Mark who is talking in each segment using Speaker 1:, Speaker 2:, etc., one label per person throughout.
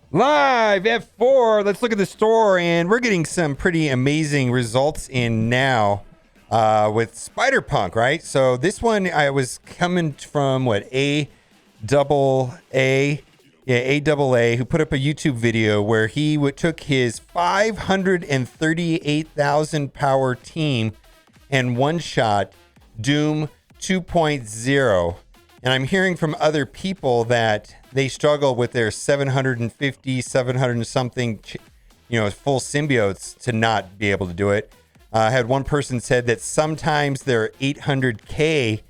Speaker 1: Live F4. Let's look at the store, and we're getting some pretty amazing results in now with Spider-Punk, right? So this one, I was coming from what, A double A, yeah, A double A, who put up a YouTube video where he took his 538,000 power team and one shot Doom 2.0. And I'm hearing from other people that they struggle with their 750, 700 and something, full symbiotes to not be able to do it. I had one person said that sometimes their 800K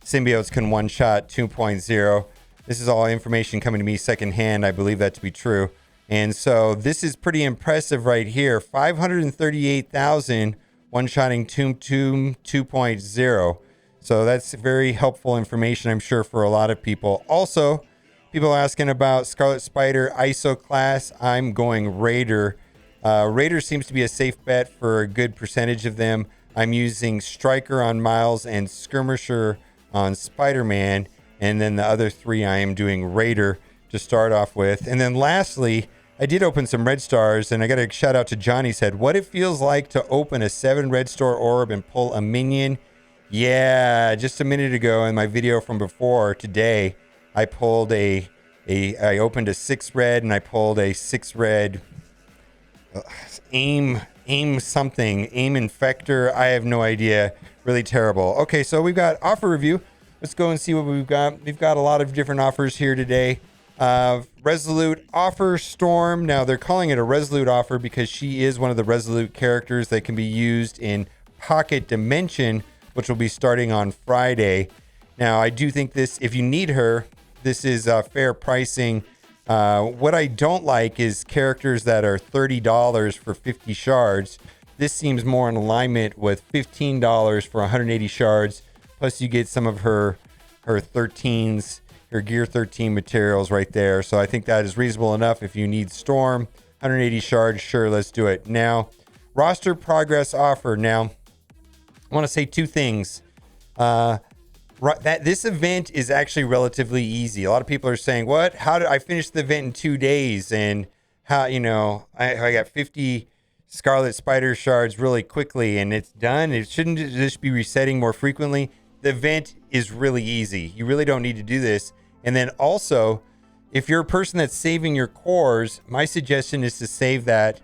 Speaker 1: symbiotes can one-shot 2.0. This is all information coming to me secondhand. I believe that to be true. And so this is pretty impressive right here. 538,000 one-shotting Tomb 2.0. So that's very helpful information, I'm sure, for a lot of people. Also, people asking about Scarlet Spider ISO class. I'm going Raider. Raider seems to be a safe bet for a good percentage of them. I'm using Striker on Miles and Skirmisher on Spider-Man. And then the other three I am doing Raider to start off with. And then lastly, I did open some red stars, and I got a shout out to Johnny. Said, what it feels like to open a 7 red star orb and pull a minion. Yeah, just a minute ago in my video from before today, I pulled I opened a 6 red and I pulled a 6 red aim infector. I have no idea. Really terrible. Okay, so we've got offer review. Let's go and see what we've got. We've got a lot of different offers here today. Resolute offer Storm. Now they're calling it a Resolute offer because she is one of the Resolute characters that can be used in Pocket Dimension, which will be starting on Friday. Now, I do think this, if you need her, this is fair pricing. What I don't like is characters that are $30 for 50 shards. This seems more in alignment with $15 for 180 shards. Plus, you get some of her 13s, her Gear 13 materials right there. So I think that is reasonable enough. If you need Storm, 180 shards, sure, let's do it. Now, roster progress offer. Now, I want to say two things. That this event is actually relatively easy. A lot of people are saying, "What? How did I finish the event in 2 days?" And how I got 50 Scarlet Spider shards really quickly, and it's done. It shouldn't just be resetting more frequently. The event is really easy. You really don't need to do this. And then also, if you're a person that's saving your cores, my suggestion is to save that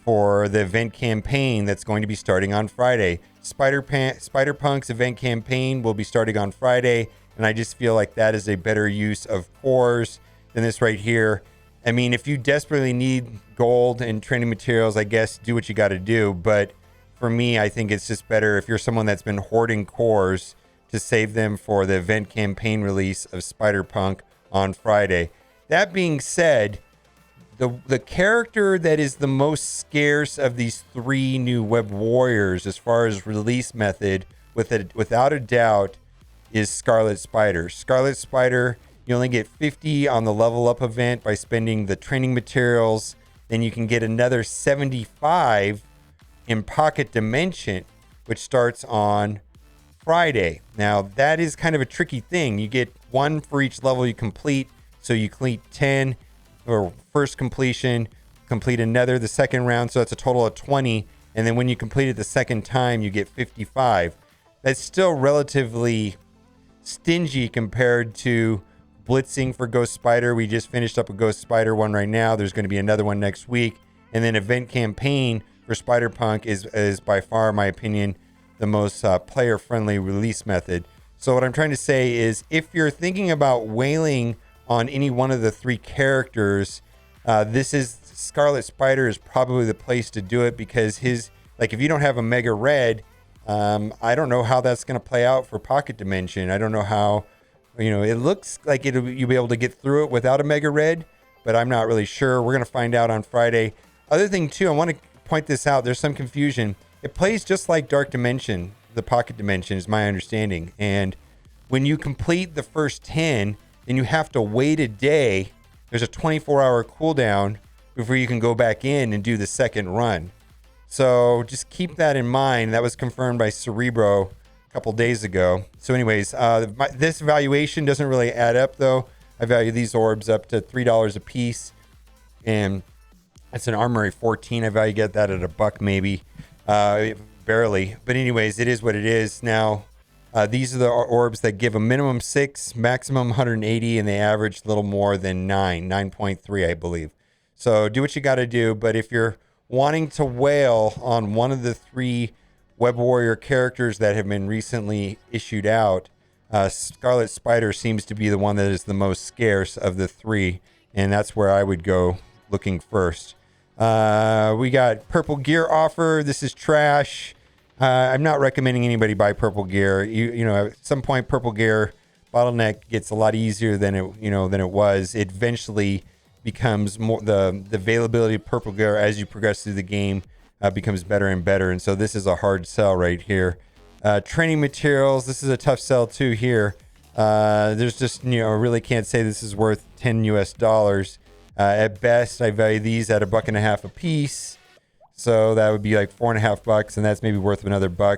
Speaker 1: for the event campaign that's going to be starting on Friday. Spider-Punk's event campaign will be starting on Friday, and I just feel like that is a better use of cores than this right here. I mean, if you desperately need gold and training materials, I guess do what you got to do. But for me, I think it's just better if you're someone that's been hoarding cores to save them for the event campaign release of Spider-Punk on Friday. That being said, the character that is the most scarce of these 3 new web warriors as far as release method, without a doubt, is Scarlet Spider. Scarlet Spider, you only get 50 on the level up event by spending the training materials. Then you can get another 75 in Pocket Dimension, which starts on Friday. Now, that is kind of a tricky thing. You get 1 for each level you complete. So you complete 10 or first completion, complete another the second round, so that's a total of 20. And then when you complete it the second time, you get 55. That's still relatively stingy compared to blitzing for Ghost Spider. We just finished up a Ghost Spider one right now. There's going to be another one next week. And then event campaign for Spider-Punk is by far, in my opinion, the most player-friendly release method. So what I'm trying to say is, if you're thinking about whaling on any one of the 3 characters, Scarlet Spider is probably the place to do it, because if you don't have a Mega Red, I don't know how that's going to play out for Pocket Dimension. I don't know how, it looks like you'll be able to get through it without a Mega Red, but I'm not really sure. We're going to find out on Friday. Other thing too, I want to point this out. There's some confusion. It plays just like Dark Dimension, the Pocket Dimension, is my understanding. And when you complete the first 10, then you have to wait a day. There's a 24-hour cooldown before you can go back in and do the second run. So just keep that in mind. That was confirmed by Cerebro a couple days ago. So anyways, this valuation doesn't really add up, though. I value these orbs up to $3 a piece. And it's an Armory 14. I value get that at $1 maybe, barely. But anyways, it is what it is. Now, these are the orbs that give a minimum 6, maximum 180, and they average a little more than 9.3, I believe. So do what you got to do. But if you're wanting to whale on one of the 3 Web Warrior characters that have been recently issued out, Scarlet Spider seems to be the one that is the most scarce of the 3, and that's where I would go looking first. We got purple gear offer. This is trash. I'm not recommending anybody buy purple gear. You know, at some point, purple gear bottleneck gets a lot easier than it was. It eventually becomes more the availability of purple gear as you progress through the game becomes better and better. And so this is a hard sell right here. Training materials. This is a tough sell too here. There's just, I really can't say this is worth $10 US. At best, I value these at $1.50 a piece. So that would be like $4.50, and that's maybe worth another $1.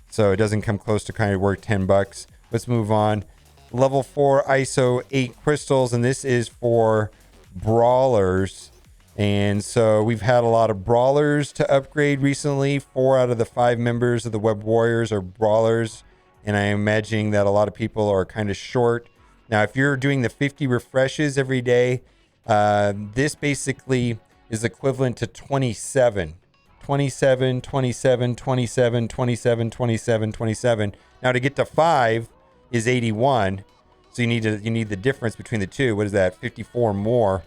Speaker 1: So it doesn't come close to kind of worth $10. Let's move on. Level 4 ISO 8 crystals, and this is for brawlers. And so we've had a lot of brawlers to upgrade recently. 4 out of the 5 members of the Web Warriors are brawlers, and I am imagining that a lot of people are kind of short. Now, if you're doing the 50 refreshes every day, this basically is equivalent to 27. 27, 27, 27, 27, 27, 27. Now to get to 5 is 81. So you need the difference between the two. What is that? 54 more.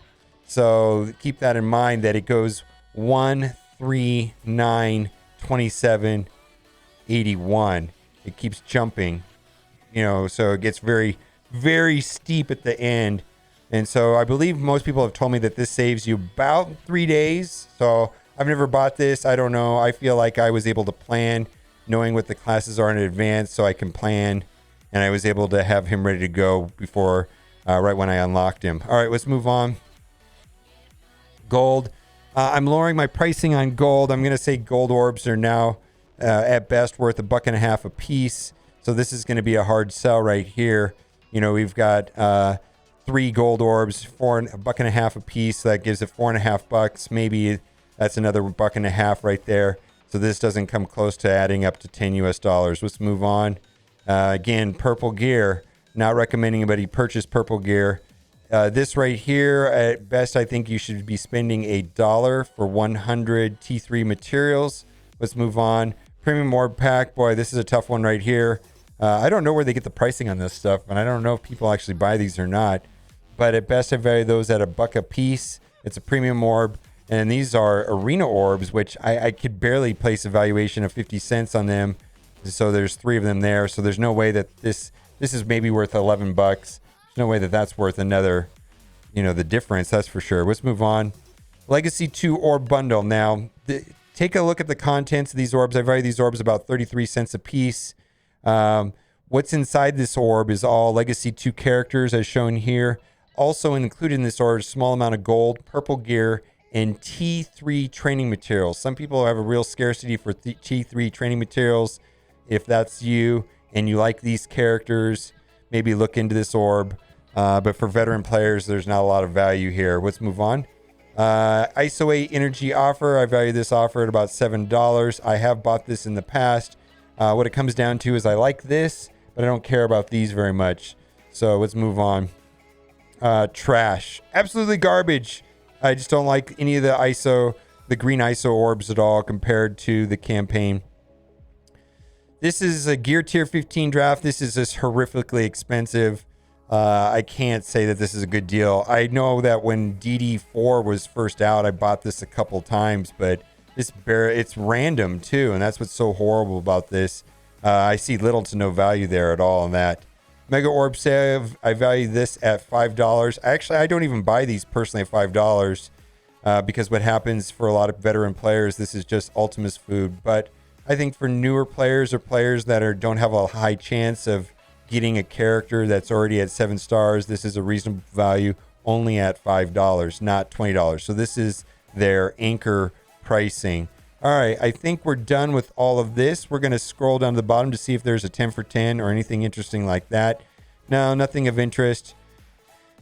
Speaker 1: So keep that in mind that it goes 1, 3, 9, 27, 81. It keeps jumping, so it gets very, very steep at the end. And so I believe most people have told me that this saves you about 3 days. So I've never bought this. I don't know. I feel like I was able to plan knowing what the classes are in advance, so I can plan. And I was able to have him ready to go before, right when I unlocked him. All right, let's move on. Gold. I'm lowering my pricing on gold. I'm going to say gold orbs are now at best worth $1.50 a piece. So this is going to be a hard sell right here. We've got 3 gold orbs for $1.50 a piece. That gives it $4.50. Maybe that's another $1.50 right there. So this doesn't come close to adding up to $10 US. Let's move on. Again, purple gear. Not recommending anybody purchase purple gear. This right here, at best, I think you should be spending $1 for 100 T3 materials. Let's move on. Premium orb pack. Boy, this is a tough one right here. I don't know where they get the pricing on this stuff, and I don't know if people actually buy these or not. But at best, I value those at $1 a piece. It's a premium orb. And these are arena orbs, which I could barely place a valuation of 50 cents on them. So there's 3 of them there. So there's no way that this is maybe worth $11. There's no way that that's worth another, the difference. That's for sure. Let's move on. Legacy 2 orb bundle. Now, take a look at the contents of these orbs. I value these orbs about 33 cents a piece. What's inside this orb is all Legacy 2 characters as shown here. Also included in this orb is a small amount of gold, purple gear, and T3 training materials. Some people have a real scarcity for T3 training materials. If that's you and you like these characters, maybe look into this orb. But for veteran players, there's not a lot of value here. Let's move on. ISO 8 energy offer. I value this offer at about $7. I have bought this in the past. What it comes down to is I like this, but I don't care about these very much. So let's move on. Trash. Absolutely garbage. I just don't like any of the green ISO orbs at all compared to the campaign. This is a Gear Tier 15 draft. This is just horrifically expensive. I can't say that this is a good deal. I know that when DD4 was first out, I bought this a couple times, but it's random too, and that's what's so horrible about this. I see little to no value there at all in that. Mega Orb Save, I value this at $5. Actually, I don't even buy these personally at $5 because what happens for a lot of veteran players, this is just Ultimus food. But I think for newer players or players that don't have a high chance of getting a character that's already at 7 stars, this is a reasonable value only at $5, not $20. So this is their anchor pricing. All right, I think we're done with all of this. We're going to scroll down to the bottom to see if there's a 10 for 10 or anything interesting like that. No, nothing of interest.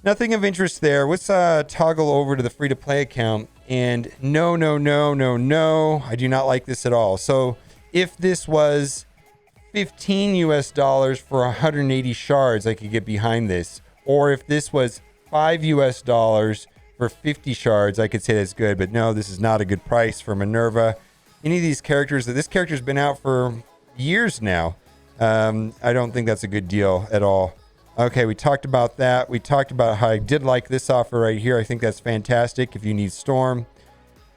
Speaker 1: Nothing of interest there. Let's toggle over to the free-to-play account. And no, no, no, no, no. I do not like this at all. So if this was $15 US for 180 shards, I could get behind this. Or if this was $5 US for 50 shards, I could say that's good. But no, this is not a good price for Minerva. Any of these characters, this character's been out for years now. I don't think that's a good deal at all. Okay, we talked about that. We talked about how I did like this offer right here. I think that's fantastic if you need Storm.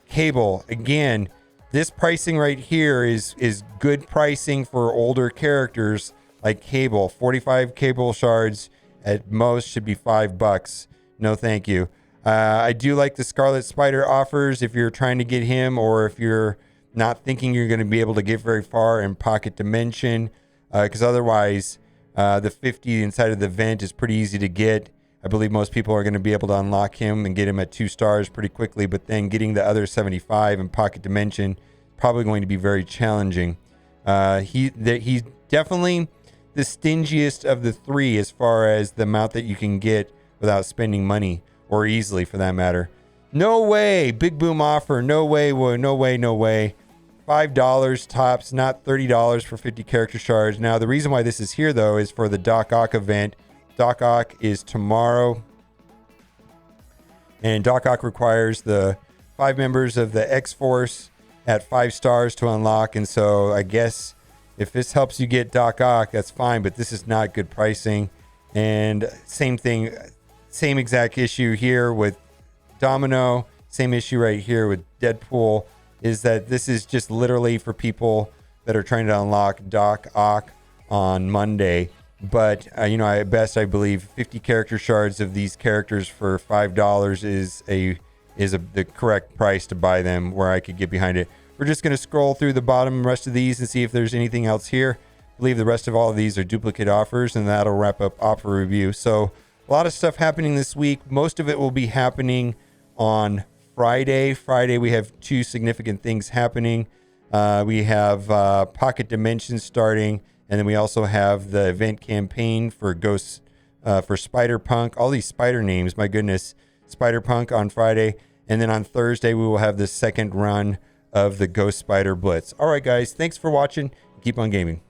Speaker 1: Cable, again, this pricing right here is good pricing for older characters like Cable. 45 Cable shards at most should be $5. No, thank you. I do like the Scarlet Spider offers if you're trying to get him, or if you're not thinking you're going to be able to get very far in Pocket Dimension, because otherwise the 50 inside of the vent is pretty easy to get. I believe most people are going to be able to unlock him and get him at 2 stars pretty quickly, but then getting the other 75 in Pocket Dimension probably going to be very challenging. He's definitely the stingiest of the 3 as far as the amount that you can get without spending money, or easily for that matter. No way, big boom offer. No way, no way, no way. $5 tops, not $30 for 50 character shards. Now, the reason why this is here, though, is for the Doc Ock event. Doc Ock is tomorrow. And Doc Ock requires the 5 members of the X-Force at 5 stars to unlock. And so I guess if this helps you get Doc Ock, that's fine. But this is not good pricing. And same thing, same exact issue here with Domino. Same issue right here with Deadpool, is that this is just literally for people that are trying to unlock Doc Ock on Monday. But, at best, I believe 50 character shards of these characters for $5 is the correct price to buy them, where I could get behind it. We're just going to scroll through the bottom rest of these and see if there's anything else here. I believe the rest of all of these are duplicate offers, and that'll wrap up offer review. So a lot of stuff happening this week. Most of it will be happening on Friday. Friday, we have 2 significant things happening. We have Pocket Dimensions starting, and then we also have the event campaign for for Spider-Punk. All these spider names, my goodness. Spider-Punk on Friday. And then on Thursday, we will have the second run of the Ghost Spider Blitz. All right, guys. Thanks for watching. Keep on gaming.